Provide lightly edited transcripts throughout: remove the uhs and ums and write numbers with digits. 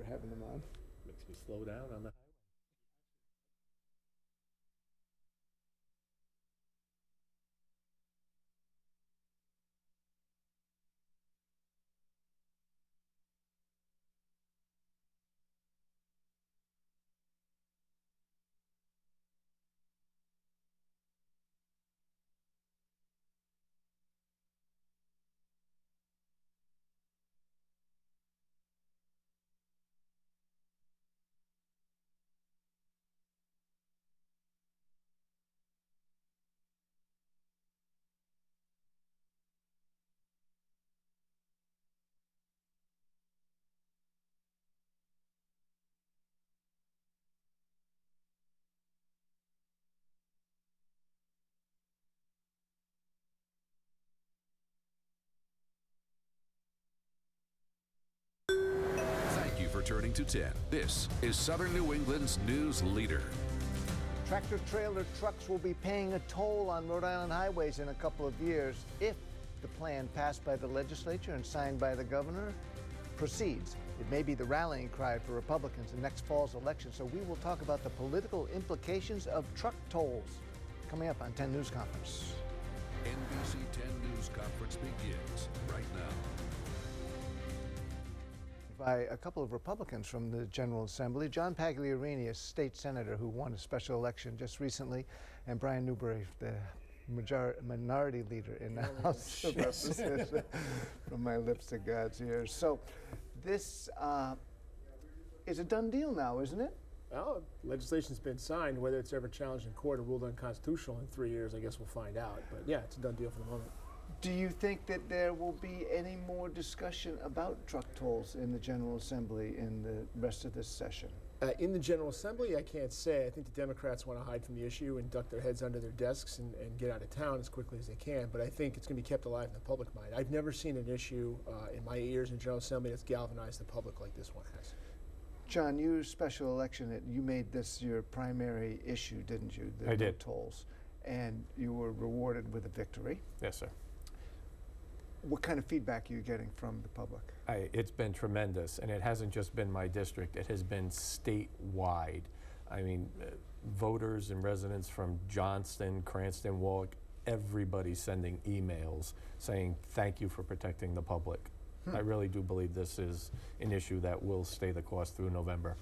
having them on. Makes me slow down on the highway. Thank you for turning to 10. This is Southern New England's news leader. Tractor-trailer trucks will be paying a toll on Rhode Island highways in a couple of years if the plan passed by the legislature and signed by the governor proceeds. It may be the rallying cry for Republicans in next fall's election, so we will talk about the political implications of truck tolls coming up on 10 News Conference. NBC 10 News Conference begins right now. By a couple of Republicans from the General Assembly, John Pagliarini, a state senator who won a special election just recently, and Brian Newberry, the minority leader in the House of Representatives. From my lips to God's ears. So this is a done deal now, isn't it? Well, legislation's been signed. Whether it's ever challenged in court or ruled unconstitutional in 3 years, I guess we'll find out. But yeah, it's a done deal for the moment. Do you think that there will be any more discussion about truck tolls in the General Assembly in the rest of this session? In the General Assembly, I can't say. I think the Democrats want to hide from the issue and duck their heads under their desks and get out of town as quickly as they can. But I think it's going to be kept alive in the public mind. I've never seen an issue in my years in General Assembly that's galvanized the public like this one has. John, your special election, you made this your primary issue, didn't you? I did. Tolls. And you were rewarded with a victory. Yes, sir. What kind of feedback are you getting from the public? It's been tremendous, and it hasn't just been my district. It has been statewide. I mean, voters and residents from Johnston, Cranston, Warwick, everybody sending emails saying thank you for protecting the public. I really do believe this is an issue that will stay the course through November.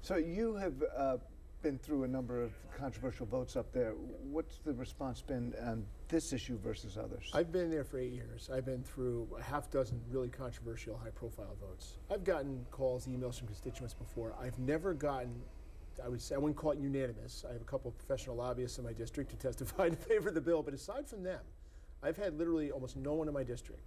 So you have been through a number of controversial votes up there. What's the response been on this issue versus others? I've been there for 8 years. I've been through a half dozen really controversial, high-profile votes. I've gotten calls, emails from constituents before. I've never gotten, I wouldn't call it unanimous. I have a couple of professional lobbyists in my district who testified in favor of the bill, but aside from them, I've had literally almost no one in my district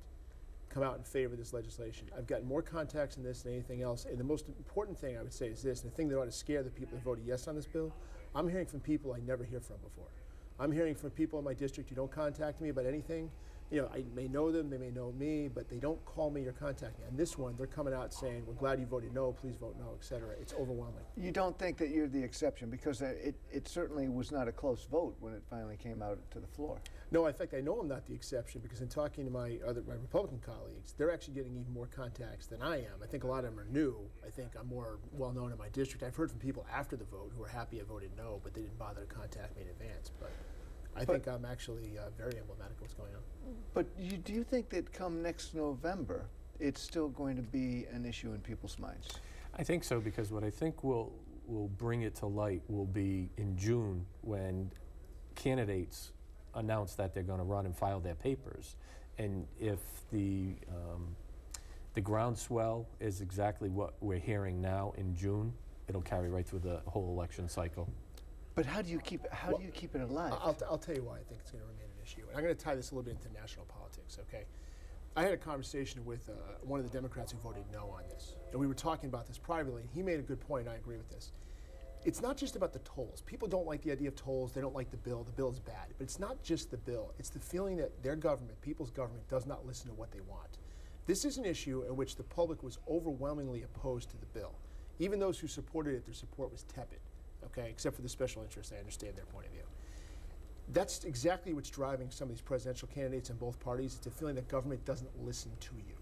come out in favor of this legislation. I've gotten more contacts in this than anything else, and the most important thing I would say is this, and the thing that ought to scare the people that voted yes on this bill, I'm hearing from people I never hear from before. I'm hearing from people in my district who don't contact me about anything. You know, I may know them, they may know me, but they don't call me or contact me. And this one, they're coming out saying, we're glad you voted no, please vote no, et cetera. It's overwhelming. You don't think that you're the exception, because it certainly was not a close vote when it finally came out to the floor. No, in fact, I know I'm not the exception, because in talking to my Republican colleagues, they're actually getting even more contacts than I am. I think a lot of them are new. I think I'm more well-known in my district. I've heard from people after the vote who are happy I voted no, but they didn't bother to contact me in advance. But I think I'm actually very emblematic of what's going on. But do you think that come next November, it's still going to be an issue in people's minds? I think so, because what I think will bring it to light will be in June when candidates announce that they're going to run and file their papers. And if the groundswell is exactly what we're hearing now in June, it'll carry right through the whole election cycle. But how do you keep it alive? I'll tell you why I think it's going to remain an issue. And I'm going to tie this a little bit into national politics, okay? I had a conversation with one of the Democrats who voted no on this. And we were talking about this privately, and he made a good point, and I agree with this. It's not just about the tolls. People don't like the idea of tolls. They don't like the bill. The bill is bad. But it's not just the bill. It's the feeling that their government, people's government, does not listen to what they want. This is an issue in which the public was overwhelmingly opposed to the bill. Even those who supported it, their support was tepid. Okay, except for the special interests, I understand their point of view. That's exactly what's driving some of these presidential candidates in both parties. It's a feeling that government doesn't listen to you.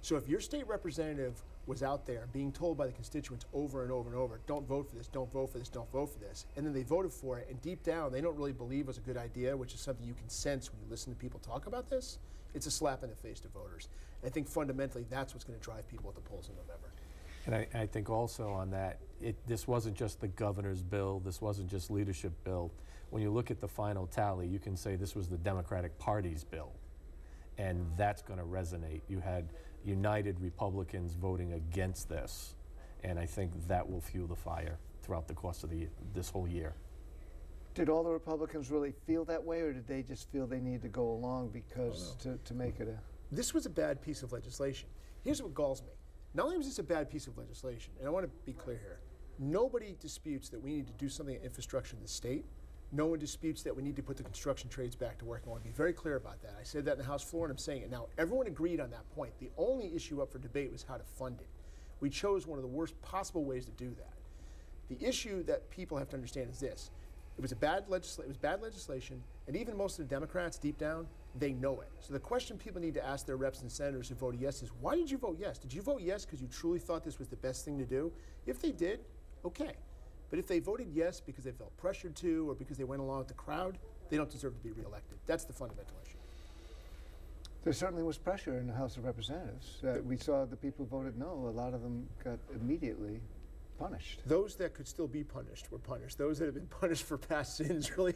So if your state representative was out there being told by the constituents over and over and over, don't vote for this, don't vote for this, don't vote for this, and then they voted for it, and deep down they don't really believe it was a good idea, which is something you can sense when you listen to people talk about this, it's a slap in the face to voters. And I think fundamentally that's what's going to drive people at the polls in November. And I think also on that, this wasn't just the governor's bill, this wasn't just leadership bill. When you look at the final tally, you can say this was the Democratic Party's bill, and that's going to resonate. You had United Republicans voting against this, and I think that will fuel the fire throughout the course of this whole year. Did all the Republicans really feel that way, or did they just feel they need to go along because to make it a... This was a bad piece of legislation. Here's what galls me. Not only was this a bad piece of legislation, and I want to be clear here, nobody disputes that we need to do something in infrastructure in the state. No one disputes that we need to put the construction trades back to work. I want to be very clear about that. I said that in the House floor, and I'm saying it now. Everyone agreed on that point. The only issue up for debate was how to fund it. We chose one of the worst possible ways to do that. The issue that people have to understand is this. It was bad legislation, and even most of the Democrats, deep down, they know it. So the question people need to ask their reps and senators who voted yes is, why did you vote yes? Did you vote yes because you truly thought this was the best thing to do? If they did, okay. But if they voted yes because they felt pressured to or because they went along with the crowd, they don't deserve to be reelected. That's the fundamental issue. There certainly was pressure in the House of Representatives. We saw the people who voted no. A lot of them got immediately punished. Those that could still be punished were punished. Those that have been punished for past sins really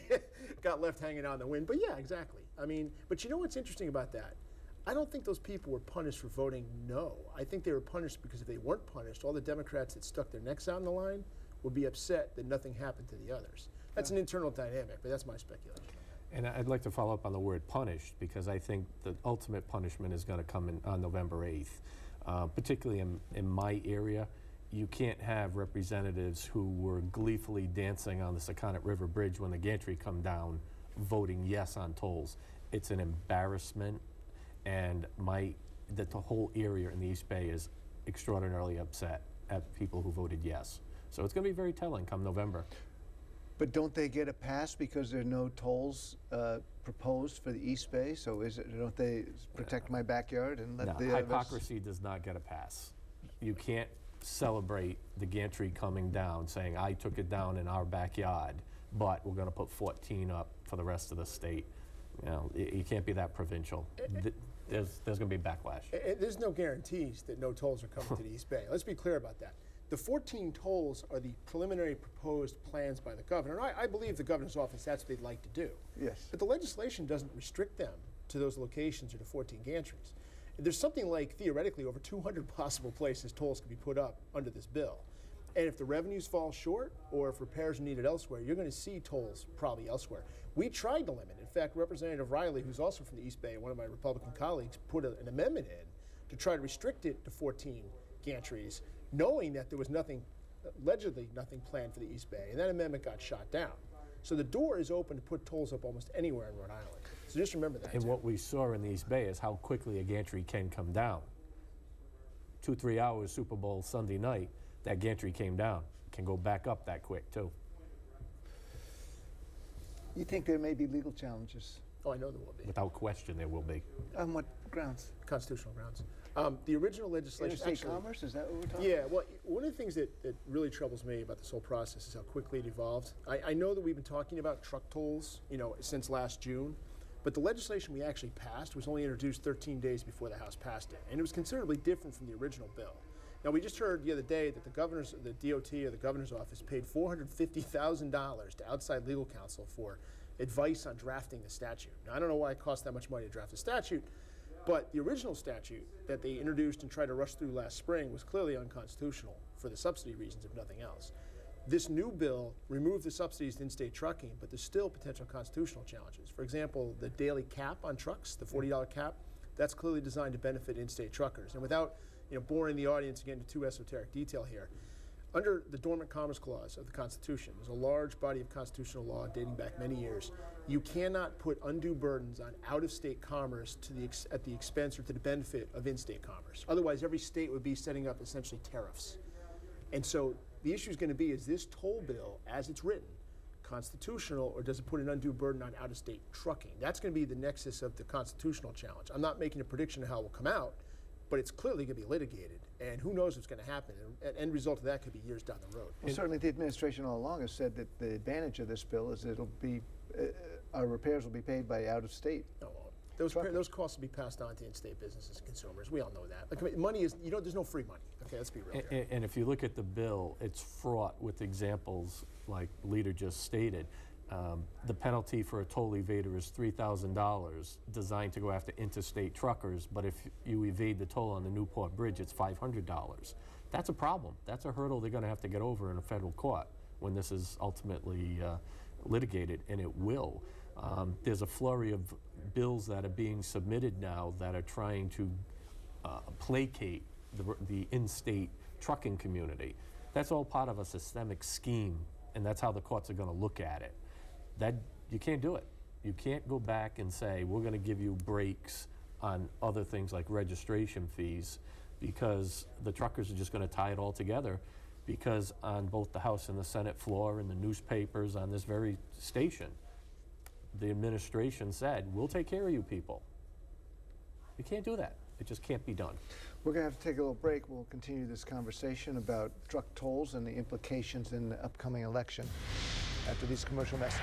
got left hanging out in the wind. But yeah, exactly. I mean, but you know what's interesting about that? I don't think those people were punished for voting no. I think they were punished because if they weren't punished, all the Democrats that stuck their necks out in the line would be upset that nothing happened to the others. That's an internal dynamic, but that's my speculation. And I'd like to follow up on the word punished, because I think the ultimate punishment is going to come in on November 8th. Particularly in my area, you can't have representatives who were gleefully dancing on the Sakonnet River Bridge when the gantry come down voting yes on tolls. It's an embarrassment, and the whole area in the East Bay is extraordinarily upset at people who voted yes. So it's going to be very telling come November. But don't they get a pass because there are no tolls proposed for the East Bay? So don't they protect my backyard and let the hypocrisy does not get a pass. You can't celebrate the gantry coming down saying, I took it down in our backyard, but we're going to put 14 up for the rest of the state. You know, you can't be that provincial. There's going to be backlash. There's no guarantees that no tolls are coming to the East Bay. Let's be clear about that. The 14 tolls are the preliminary proposed plans by the governor. And I believe the governor's office, that's what they'd like to do. Yes. But the legislation doesn't restrict them to those locations or to 14 gantries. There's something like, theoretically, over 200 possible places tolls can be put up under this bill. And if the revenues fall short or if repairs are needed elsewhere, you're going to see tolls probably elsewhere. We tried to limit. In fact, Representative Riley, who's also from the East Bay, one of my Republican colleagues, put an amendment in to try to restrict it to 14 gantries, knowing that there was allegedly nothing planned for the East Bay. And that amendment got shot down. So the door is open to put tolls up almost anywhere in Rhode Island. So just remember that. And what we saw in the East Bay is how quickly a gantry can come down. 2-3 hours Super Bowl Sunday night, that gantry came down. It can go back up that quick too. You think there may be legal challenges? Oh, I know there will be. Without question, there will be. On what grounds? Constitutional grounds. The original legislation... Interstate commerce, is that what we're talking about? Yeah, well, one of the things that really troubles me about this whole process is how quickly it evolved. I know that we've been talking about truck tolls, since last June, but the legislation we actually passed was only introduced 13 days before the House passed it, and it was considerably different from the original bill. Now, we just heard the other day that the DOT or the governor's office paid $450,000 to outside legal counsel for advice on drafting the statute. Now, I don't know why it cost that much money to draft a statute, but the original statute that they introduced and tried to rush through last spring was clearly unconstitutional for the subsidy reasons, if nothing else. This new bill removed the subsidies to in-state trucking, but there's still potential constitutional challenges. For example, the daily cap on trucks, the $40 cap, that's clearly designed to benefit in-state truckers. And without boring the audience again into too esoteric detail here, under the Dormant Commerce Clause of the Constitution, there's a large body of constitutional law dating back many years. You cannot put undue burdens on out-of-state commerce at the expense or to the benefit of in-state commerce. Otherwise, every state would be setting up essentially tariffs. And so the issue is going to be, is this toll bill, as it's written, constitutional, or does it put an undue burden on out-of-state trucking? That's going to be the nexus of the constitutional challenge. I'm not making a prediction of how it will come out, but it's clearly going to be litigated, and who knows what's going to happen. And end result of that could be years down the road. Well, certainly the administration all along has said that the advantage of this bill is it'll be, our repairs will be paid by out-of-state. No, those costs will be passed on to in-state businesses and consumers. We all know that. Like, I mean, money is, there's no free money. Okay, let's be real here. And if you look at the bill, it's fraught with examples like the leader just stated. The penalty for a toll evader is $3,000, designed to go after interstate truckers, but if you evade the toll on the Newport Bridge, it's $500. That's a problem. That's a hurdle they're going to have to get over in a federal court when this is ultimately litigated, and it will. There's a flurry of bills that are being submitted now that are trying to placate the in-state trucking community. That's all part of a systemic scheme, and that's how the courts are going to look at it. That you can't do it. You can't go back and say, we're going to give you breaks on other things like registration fees, because the truckers are just going to tie it all together, because on both the House and the Senate floor and the newspapers on this very station, the administration said, we'll take care of you people. You can't do that. It just can't be done. We're going to have to take a little break. We'll continue this conversation about truck tolls and the implications in the upcoming election after these commercial messages.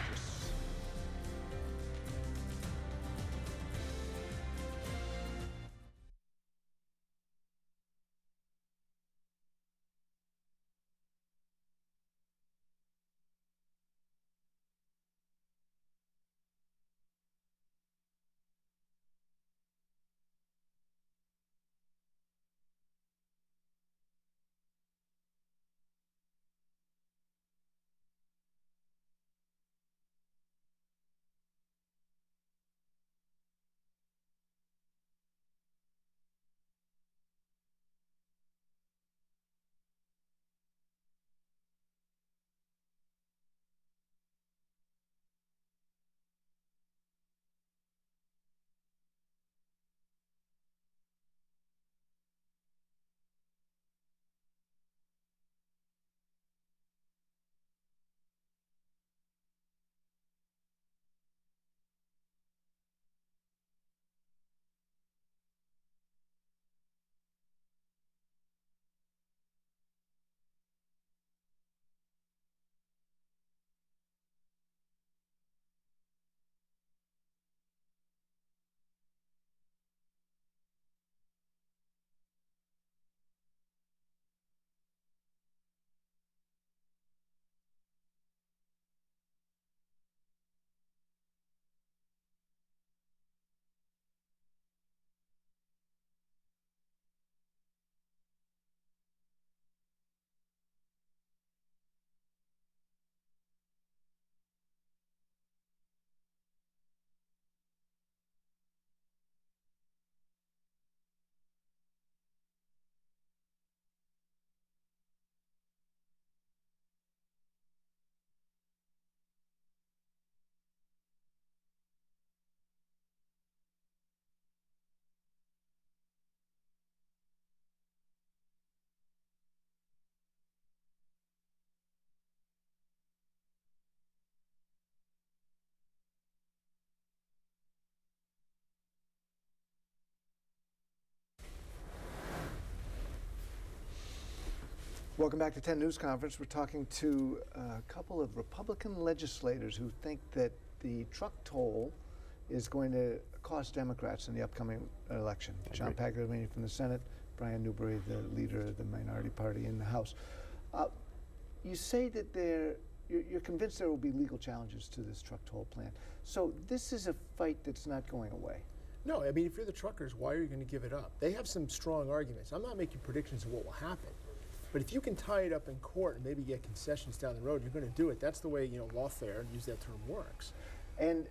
Welcome back to 10 News Conference. We're talking to a couple of Republican legislators who think that the truck toll is going to cost Democrats in the upcoming election. John Pagliarini from the Senate, Brian Newberry, the leader of the minority party in the House. You say that you're convinced there will be legal challenges to this truck toll plan. So this is a fight that's not going away. No, I mean, if you're the truckers, why are you going to give it up? They have some strong arguments. I'm not making predictions of what will happen. But if you can tie it up in court and maybe get concessions down the road, you're going to do it. That's the way, lawfare, use that term, works. And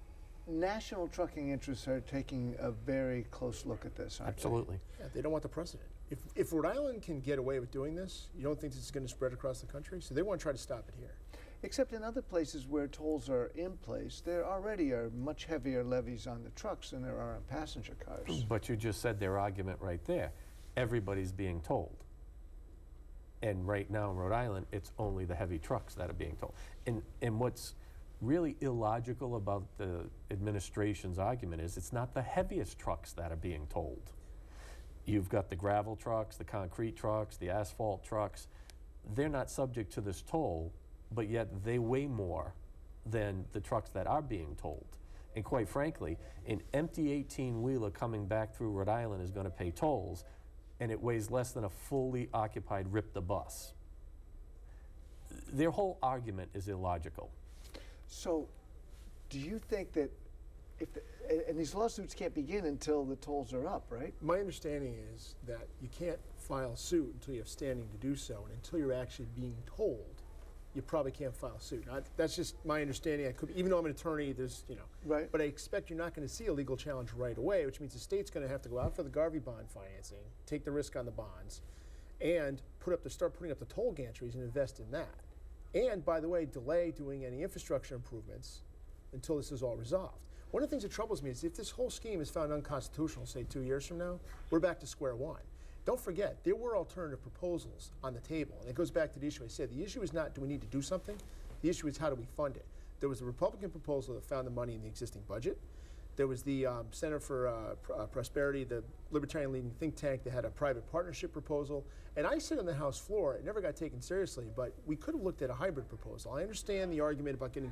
national trucking interests are taking a very close look at this, aren't Absolutely. they? Yeah, they don't want the precedent. If Rhode Island can get away with doing this, you don't think this is going to spread across the country? So they want to try to stop it here. Except in other places where tolls are in place, there already are much heavier levies on the trucks than there are on passenger cars. But you just said their argument right there. Everybody's being tolled. And right now in Rhode Island, it's only the heavy trucks that are being tolled. And what's really illogical about the administration's argument is it's not the heaviest trucks that are being tolled. You've got the gravel trucks, the concrete trucks, the asphalt trucks. They're not subject to this toll, but yet they weigh more than the trucks that are being tolled. And quite frankly, an empty 18-wheeler coming back through Rhode Island is going to pay tolls, and it weighs less than a fully occupied RIPTA bus. Their whole argument is illogical. So, do you think that and these lawsuits can't begin until the tolls are up, right? My understanding is that you can't file suit until you have standing to do so, and until you're actually being told, you probably can't file suit. That's just my understanding. I could, even though I'm an attorney, there's, Right. But I expect you're not going to see a legal challenge right away, which means the state's going to have to go out for the Garvey bond financing, take the risk on the bonds, and start putting up the toll gantries and invest in that. And by the way, delay doing any infrastructure improvements until this is all resolved. One of the things that troubles me is if this whole scheme is found unconstitutional, say 2 years from now, we're back to square one. Don't forget, there were alternative proposals on the table, and it goes back to the issue I said. The issue is not do we need to do something, the issue is how do we fund it. There was a Republican proposal that found the money in the existing budget. There was the Center for Prosperity, the libertarian leading think tank that had a private partnership proposal. And I sit on the House floor, it never got taken seriously, but we could have looked at a hybrid proposal. I understand the argument about getting